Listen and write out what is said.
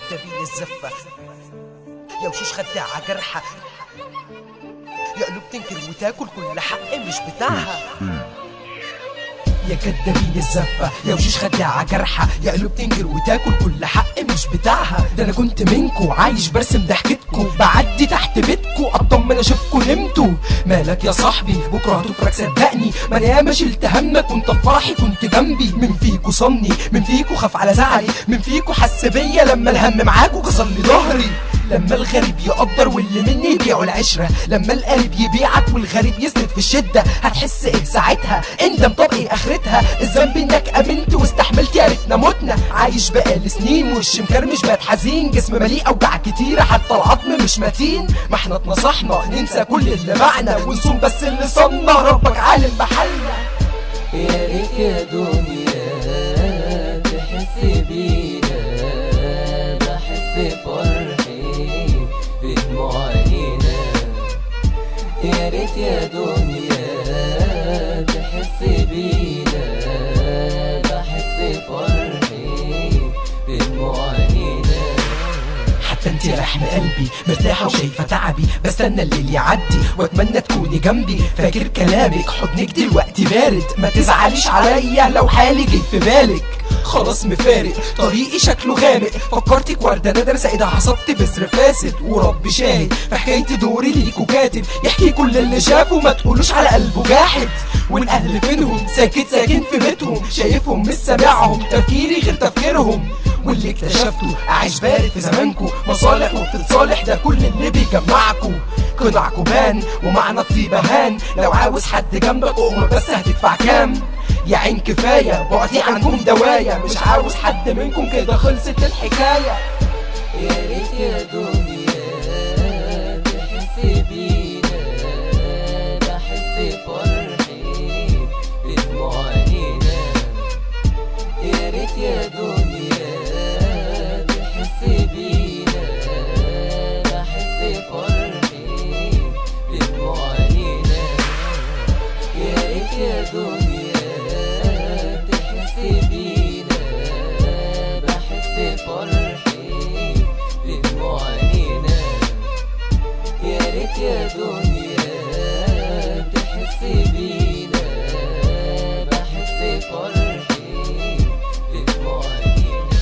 كدابين الزفة يا وشوش خداعة جرحة، يا قلوب تنكر وتاكل كل حق مش بتاعها. يا كدابين الزفة يا وشوش خداعة جرحة، يا قلوب تنكر وتاكل كل حق مش بتاعها. ده انا كنت منكو عايش برسم ضحكتكو، بعدي تحت بيتكو اطمن اشوفكو نمتو. مالك يا صاحبي بكره هتفرج صدقني، ما انا ياما شلت همك وانت في فرحي كنت جنبي. من فيكو صني، من فيكو خاف على زعلي، من فيكو حس بيا لما الهم معاكو كسر لي ظهري. لما الغريب يقدر واللي مني يبيعوا العشرة، لما القريب يبيعك والغريب يسند في الشدة، هتحس ايه ساعتها؟ اندم طب ايه اخرتها؟ الذنب انك امنت واستحملت يا ريتنا متنا. عايش بقالي سنين وش مكرمش بقت حزين، جسم مليء اوجاع كتيرة حتى العظم مش متين. ما احنا اتنصحنا ننسى كل اللي معنا ونصوم بس اللي صنع ربك عالم بحالنا. يا ريت يا دنيا تحس بينا، بحس فرحي بدموع عينينا. يا ريت يا دنيا تحس بينا، بحس فرحي بدموع عينينا. حتى انت يا لحم قلبي مرتاحة وشايفة تعبي، بستنى الليل يعدي واتمنى تكوني جنبي. فاكر كلامك حضنك دلوقتي بارد، ما تزعليش عليا لو حالي جه في بالك. خلاص مفارق طريقي شكله غامق، فكرتك وردة نادر سعيدة حصدت بذر فاسد. ورب شاهد في حكايتي دوري ليكوا كاتب، يحكي كل اللي شافه ما تقولوش على قلبه جاحد. والاهل فينهم ساكت ساكن في بيتهم، شايفهم مش سامعهم تفكيري غير تفكيرهم. واللي اكتشفته اعيش بارد في زمانكو، مصالح وبتتصالح ده كل اللي بيجمعكو. قناعكو بان ومعنى الطيبة هان، لو عاوز حد جنبك اؤمر بس هتدفع كام؟ يا عين كفاية بعدي عنكم دوايا، مش عاوز حد منكم كده خلصت الحكاية. يا ريت يا دنيا تحس بينا، بحس فرحي بدموع عينينا. يا ريت يا دنيا تحس بينا، بحس فرحي بدموع عينينا. يا ريت يا دنيا تحس بينا، بحس فرحي بدموع عينينا. يا ريت يا دنيا تحس بينا، بحس فرحي بدموع عينينا.